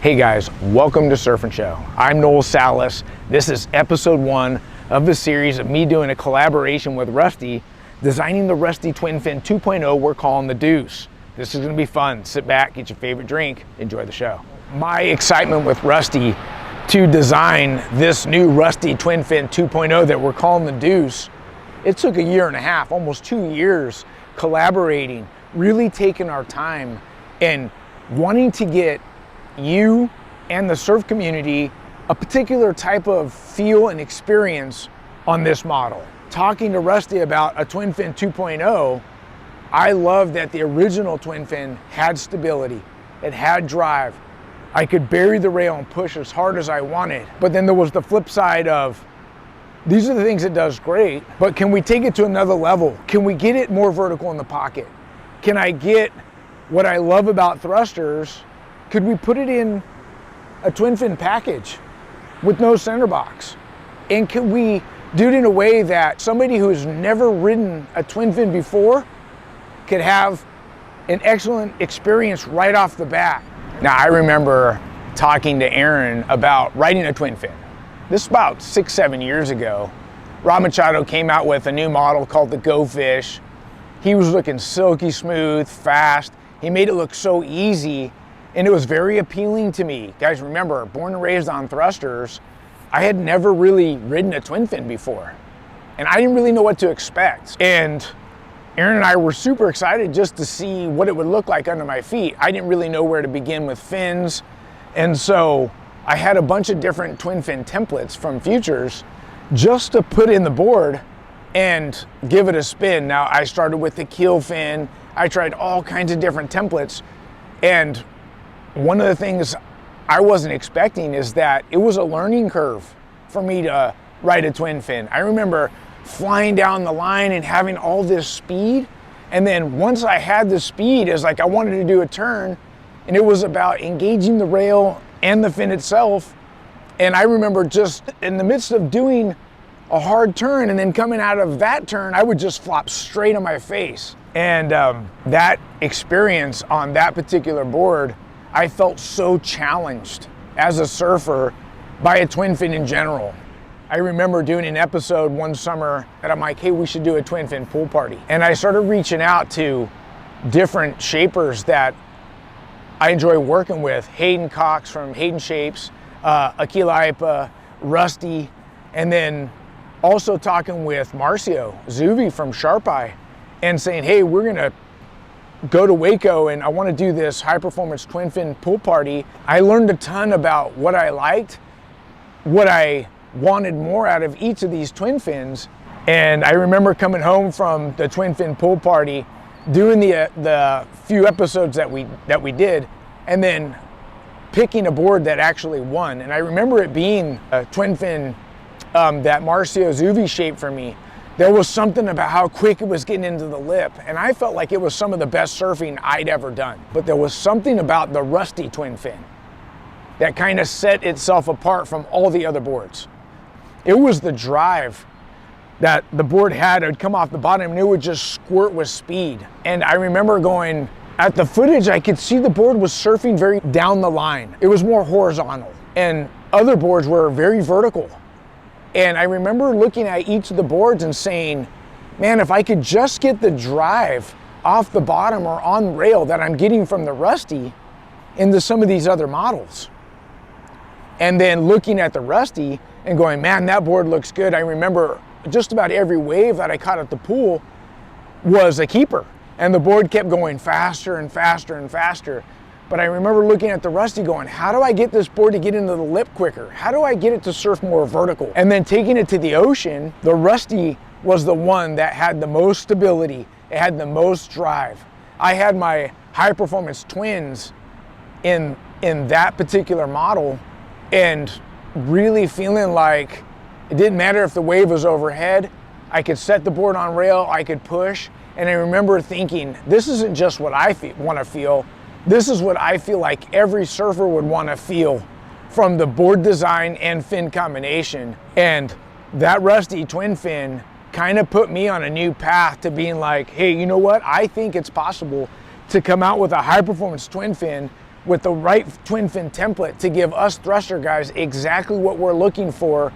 Hey guys, welcome to Surf and Show. I'm Noel Salas. This is episode 1 of the series of me doing a collaboration with Rusty, designing the Rusty Twin Fin 2.0 we're calling the Deuce. This is gonna be fun. Sit back, get your favorite drink, enjoy the show. My excitement with Rusty to design this new Rusty Twin Fin 2.0 that we're calling the Deuce, it took a year and a half, almost 2 years collaborating, really taking our time and wanting to get you and the surf community a particular type of feel and experience on this model. Talking to Rusty about a Twin Fin 2.0, I love that the original Twin Fin had stability, it had drive. I could bury the rail and push as hard as I wanted. But then there was the flip side of, these are the things it does great, but can we take it to another level? Can we get it more vertical in the pocket? Can I get what I love about thrusters? Could we put it in a twin fin package with no center box? And could we do it in a way that somebody who's never ridden a twin fin before could have an excellent experience right off the bat? Now, I remember talking to Aaron about riding a twin fin. This is about 6-7 years ago. Rob Machado came out with a new model called the Go Fish. He was looking silky smooth, fast. He made it look so easy. And it was very appealing to me. Guys, remember, born and raised on thrusters, I had never really ridden a twin fin before. And I didn't really know what to expect. And Aaron and I were super excited just to see what it would look like under my feet. I didn't really know where to begin with fins. And so I had a bunch of different twin fin templates from Futures just to put in the board and give it a spin. Now, I started with the keel fin. I tried all kinds of different templates. And one of the things I wasn't expecting is that it was a learning curve for me to ride a twin fin. I remember flying down the line and having all this speed. And then once I had the speed, it's like I wanted to do a turn, and it was about engaging the rail and the fin itself. And I remember just in the midst of doing a hard turn and then coming out of that turn, I would just flop straight on my face. And that experience on that particular board, I felt so challenged as a surfer by a twin fin in general. I remember doing an episode one summer that I'm like, hey, we should do a twin fin pool party. And I started reaching out to different shapers that I enjoy working with. Hayden Cox from Hayden Shapes, Akila Ipa, Rusty, and then also talking with Marcio Zuvi from Sharp Eye and saying, hey, we're gonna go to Waco and I want to do this high performance twin fin pool party. I learned a ton about what I liked, what I wanted more out of each of these twin fins. And I remember coming home from the twin fin pool party, doing the few episodes that we did, and then picking a board that actually won. And I remember it being a twin fin that Marcio Zuvi shaped for me. There was something about how quick it was getting into the lip, and I felt like it was some of the best surfing I'd ever done. But there was something about the Rusty twin fin that kind of set itself apart from all the other boards. It was the drive that the board had. It would come off the bottom and it would just squirt with speed. And I remember going, at the footage, I could see the board was surfing very down the line. It was more horizontal, and other boards were very vertical. And I remember looking at each of the boards and saying, man, if I could just get the drive off the bottom or on rail that I'm getting from the Rusty into some of these other models. And then looking at the Rusty and going, man, that board looks good. I remember just about every wave that I caught at the pool was a keeper. And the board kept going faster and faster and faster. But I remember looking at the Rusty going, how do I get this board to get into the lip quicker? How do I get it to surf more vertical? And then taking it to the ocean, the Rusty was the one that had the most stability. It had the most drive. I had my high performance twins in that particular model, and really feeling like it didn't matter if the wave was overhead. I could set the board on rail, I could push. And I remember thinking, this isn't just what I want to feel. This is what I feel like every surfer would want to feel from the board design and fin combination. And that Rusty twin fin kind of put me on a new path to being like, hey, you know what? I think it's possible to come out with a high performance twin fin with the right twin fin template to give us thruster guys exactly what we're looking for,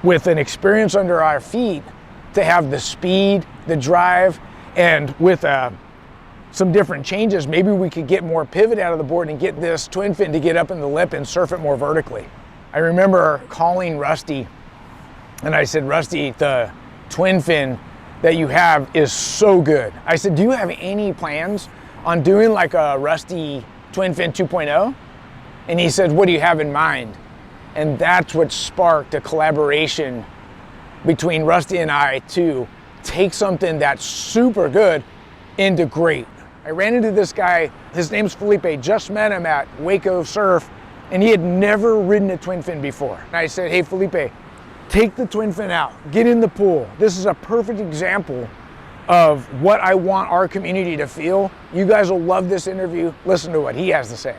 with an experience under our feet to have the speed, the drive, and with some different changes, maybe we could get more pivot out of the board and get this twin fin to get up in the lip and surf it more vertically. I remember calling Rusty and I said, Rusty, the twin fin that you have is so good. I said, do you have any plans on doing like a Rusty twin fin 2.0? And he said, what do you have in mind? And that's what sparked a collaboration between Rusty and I to take something that's super good into great. I ran into this guy, his name's Felipe, just met him at Waco Surf, and he had never ridden a twin fin before. And I said, hey Felipe, take the twin fin out, get in the pool. This is a perfect example of what I want our community to feel. You guys will love this interview. Listen to what he has to say.